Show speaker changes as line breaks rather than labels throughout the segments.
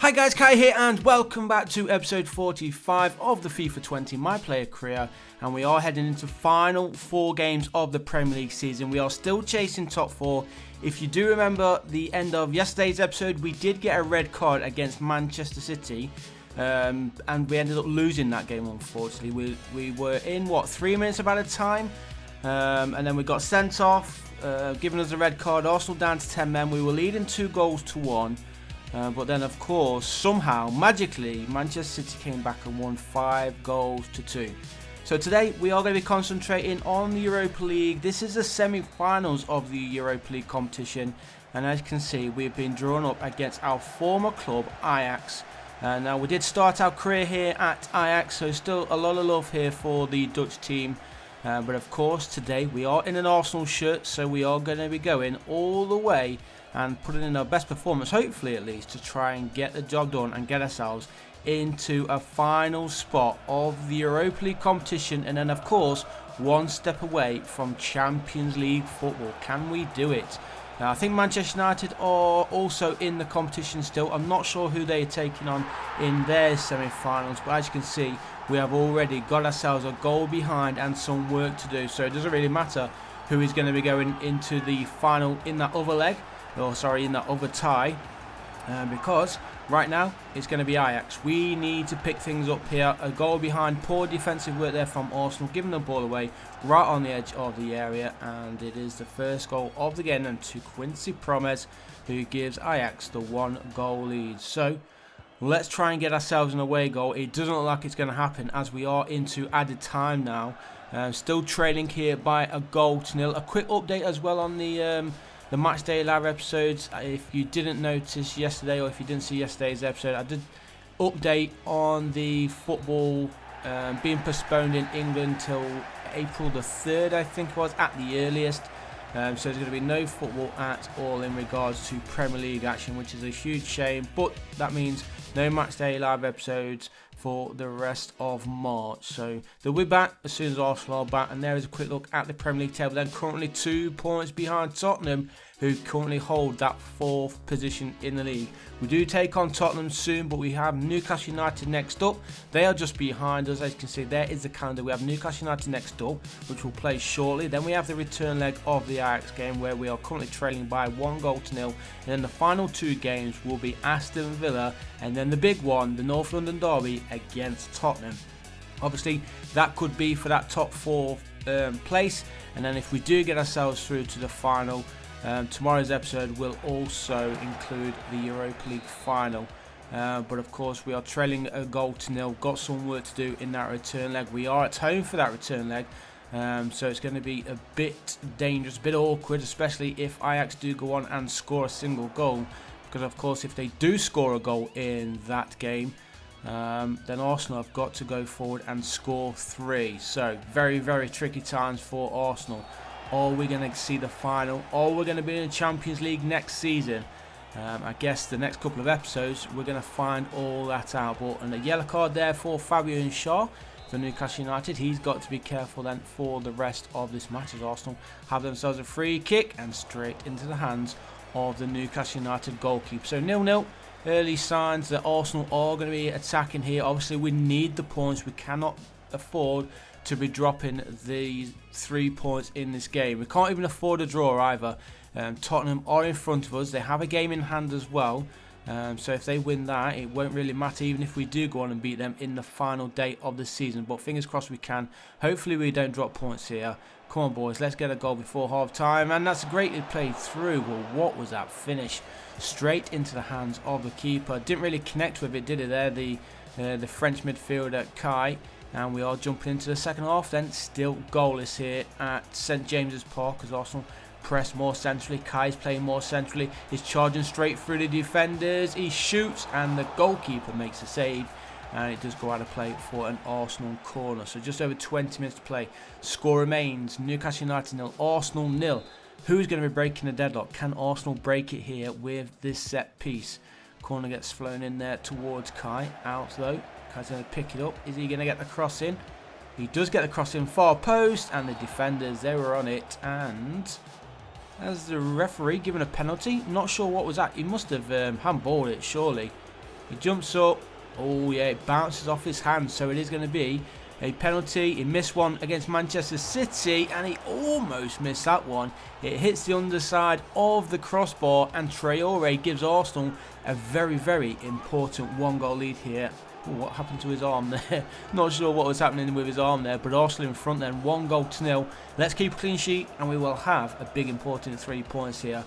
Hi guys, Kai here and welcome back to episode 45 of the FIFA 20 My Player career, and we are heading into final 4 games of the Premier League season. We are still chasing top 4. If you do remember the end of yesterday's episode, we did get a red card against Manchester City and we ended up losing that game unfortunately. We were in 3 minutes about a time and then we got sent off, giving us a red card. Arsenal down to 10 men. We were leading 2-1. But then, of course, somehow, magically, Manchester City came back and won 5-2. So today, we are going to be concentrating on the Europa League. This is the semi-finals of the Europa League competition. And as you can see, we've been drawn up against our former club, Ajax. Now, we did start our career here at Ajax, so still a lot of love here for the Dutch team. But of course, today, we are in an Arsenal shirt, so we are going to be going all the way and putting in our best performance, hopefully at least, to try and get the job done and get ourselves into a final spot of the Europa League competition, and then of course one step away from Champions League football. Can we do it? Now, I think Manchester United are also in the competition still. I'm not sure who they're taking on in their semi-finals, but as you can see, we have already got ourselves a goal behind and some work to do, so it doesn't really matter who is going to be going into the final in that other leg. In that other tie, because right now it's going to be Ajax. We need to pick things up here. A goal behind, poor defensive work there from Arsenal, giving the ball away right on the edge of the area, and it is the first goal of the game, and to Quincy Promes, who gives Ajax the 1-goal lead. So let's try and get ourselves an away goal. It doesn't look like it's going to happen as we are into added time now. Still trailing here by a 0-0. A quick update as well on the Match Day Live episodes. If you didn't notice yesterday, or if you didn't see yesterday's episode, I did update on the football being postponed in England till April the 3rd, I think it was, at the earliest. So there's going to be no football at all in regards to Premier League action, which is a huge shame, but that means no Match Day Live episodes for the rest of March. So they'll be back as soon as Arsenal are back, and there is a quick look at the Premier League table. Then currently 2 points behind Tottenham, who currently hold that 4th position in the league. We do take on Tottenham soon, but we have Newcastle United next up. They are just behind us. As you can see, there is the calendar. We have Newcastle United next up, which will play shortly. Then we have the return leg of the Ajax game, where we are currently trailing by 1-0. And then the final 2 games will be Aston Villa, and then the big one, the North London derby against Tottenham. Obviously, that could be for that top 4 place. And then if we do get ourselves through to the final, tomorrow's episode will also include the Europa League final. But of course, we are trailing a 0-0. Got some work to do in that return leg. We are at home for that return leg. So it's going to be a bit dangerous, a bit awkward, especially if Ajax do go on and score a single goal. Because of course, if they do score a goal in that game, then Arsenal have got to go forward and score 3. So very, very tricky times for Arsenal. Are we going to see the final? Or we're going to be in the Champions League next season? I guess the next couple of episodes we're going to find all that out. But and a yellow card there for Fabian Schär for Newcastle United. He's got to be careful then for the rest of this match, as Arsenal have themselves a free kick and straight into the hands of the Newcastle United goalkeeper. So 0-0. Early signs that Arsenal are going to be attacking here. Obviously, we need the points. We cannot afford to be dropping these 3 points in this game. We can't even afford a draw either. Tottenham are in front of us. They have a game in hand as well. So if they win that, it won't really matter, even if we do go on and beat them in the final day of the season. But fingers crossed we can. Hopefully we don't drop points here. Come on, boys, let's get a goal before half time. And that's great to play through. Well, what was that finish? Straight into the hands of the keeper. Didn't really connect with it, did it there? The French midfielder, Kai. And we are jumping into the second half then. Still goalless here at St James's Park, as Arsenal press more centrally. Kai's playing more centrally. He's charging straight through the defenders. He shoots and the goalkeeper makes a save. And it does go out of play for an Arsenal corner. So just over 20 minutes to play. Score remains Newcastle United 0, Arsenal 0. Who's going to be breaking the deadlock? Can Arsenal break it here with this set piece? Corner gets flown in there towards Kai. Out though. Kai's going to pick it up. Is he going to get the cross in? He does get the cross in, far post, and the defenders, they were on it. And as the referee given a penalty, not sure what was that. He must have handballed it, surely. He jumps up. Oh yeah, it bounces off his hand, so it is going to be a penalty. He missed one against Manchester City, and he almost missed that one. It hits the underside of the crossbar, and Traore gives Arsenal a very, very important 1-goal lead here. Ooh, what happened to his arm there? Not sure what was happening with his arm there, but Arsenal in front then, 1-0. Let's keep a clean sheet, and we will have a big important 3 points here.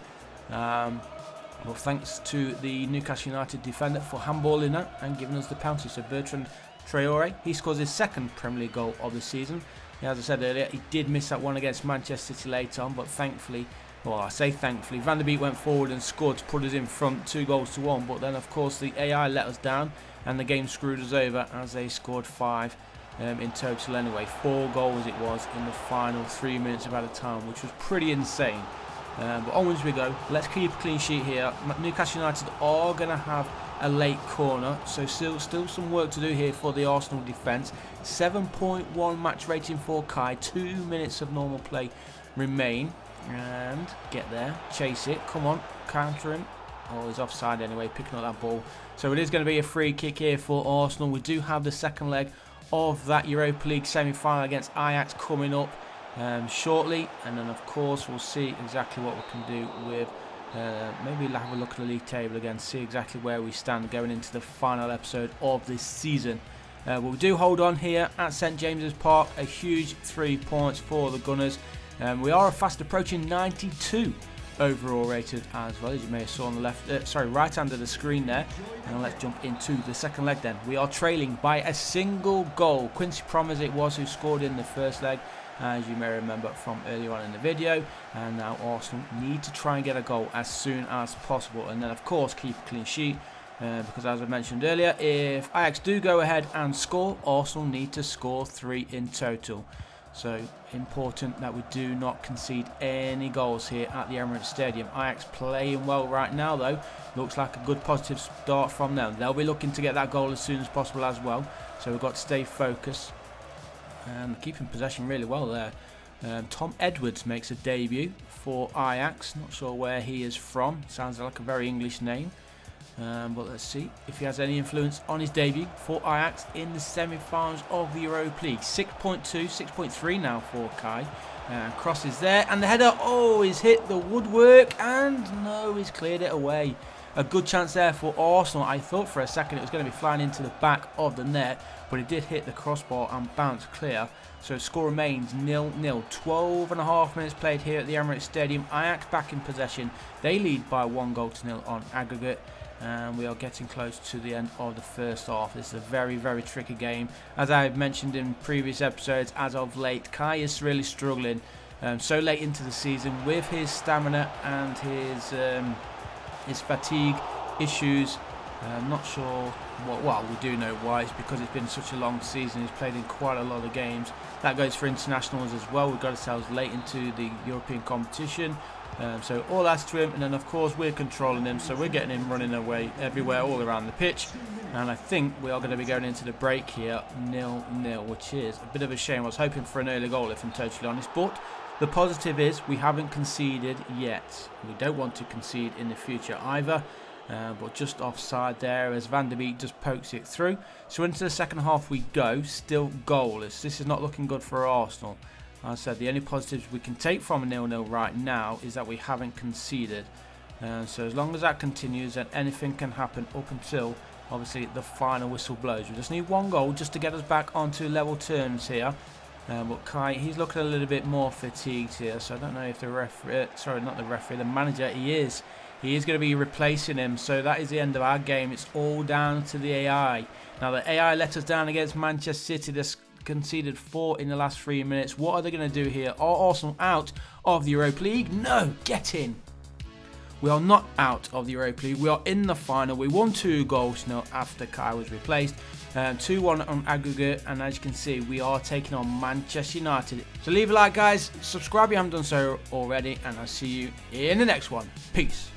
Well, thanks to the Newcastle United defender for handballing that and giving us the penalty. So Bertrand Traore, he scores his second Premier League goal of the season. Yeah, as I said earlier, he did miss that one against Manchester City later on, but thankfully, well, I say thankfully, Van der Beek went forward and scored to put us in front 2-1. But then, of course, the AI let us down and the game screwed us over as they scored 5 in total anyway. 4 goals it was in the final 3 minutes of added time, which was pretty insane. But onwards we go. Let's keep a clean sheet here. Newcastle United are going to have a late corner, so still some work to do here for the Arsenal defence. 7.1 match rating for Kai. 2 minutes of normal play remain. And get there, chase it, come on, counter him. Oh, he's offside anyway, picking up that ball. So it is going to be a free kick here for Arsenal. We do have the second leg of that Europa League semi-final against Ajax coming up shortly, and then of course we'll see exactly what we can do with maybe we'll have a look at the league table again, see exactly where we stand going into the final episode of this season. But we do hold on here at St James's Park, a huge 3 points for the Gunners. We are fast approaching 92 overall rated as well, as you may have saw on the right hand of the screen there. And let's jump into the second leg then. We are trailing by a single goal. Quincy Promes it was who scored in the first leg, as you may remember from earlier on in the video, and now Arsenal need to try and get a goal as soon as possible, and then of course keep a clean sheet, because as I mentioned earlier, if Ajax do go ahead and score, Arsenal need to score 3 in total. So important that we do not concede any goals here at the Emirates Stadium. Ajax playing well right now though, looks like a good positive start from them. They'll be looking to get that goal as soon as possible as well, so we've got to stay focused and keeping possession really well there. Tom Edwards makes a debut for Ajax. Not sure where he is from. Sounds like a very English name. But let's see if he has any influence on his debut for Ajax in the semi-finals of the Europa League. 6.2, 6.3 now for Kai. Crosses there, and the header, oh, he's hit the woodwork, and no, he's cleared it away. A good chance there for Arsenal. I thought for a second it was going to be flying into the back of the net, but it did hit the crossbar and bounce clear. So score remains 0-0. 12.5 minutes played here at the Emirates Stadium. Ajax back in possession. They lead by 1-0 on aggregate. And we are getting close to the end of the first half. This is a very, very tricky game. As I've mentioned in previous episodes, as of late, Kai is really struggling so late into the season with his stamina and his fatigue issues. Not sure what, well, we do know why. It's because it's been such a long season. He's played in quite a lot of games. That goes for internationals as well. We've got ourselves late into the European competition. So all that's to him, and then of course we're controlling him, so we're getting him running away everywhere, all around the pitch. And I think we are going to be going into the break here 0-0, which is a bit of a shame. I was hoping for an early goal, if I'm totally honest, but the positive is we haven't conceded yet. We don't want to concede in the future either. But just offside there as Van der Beek just pokes it through. So into the second half we go, still goalless. This is not looking good for Arsenal. As I said, the only positives we can take from a 0-0 right now is that we haven't conceded. So as long as that continues, then anything can happen up until obviously the final whistle blows. We just need 1 goal just to get us back onto level terms here. But Kai, he's looking a little bit more fatigued here, so I don't know if the referee, the manager, he is going to be replacing him. So that is the end of our game. It's all down to the AI. Now the AI let us down against Manchester City. They conceded 4 in the last 3 minutes. What are they going to do here? Are Arsenal out of the Europa League? No, get in. We are not out of the Europa League. We are in the final. We won 2-0 after Kai was replaced. 2-1 on aggregate, and as you can see, we are taking on Manchester United. So leave a like, guys. Subscribe if you haven't done so already, and I'll see you in the next one. Peace.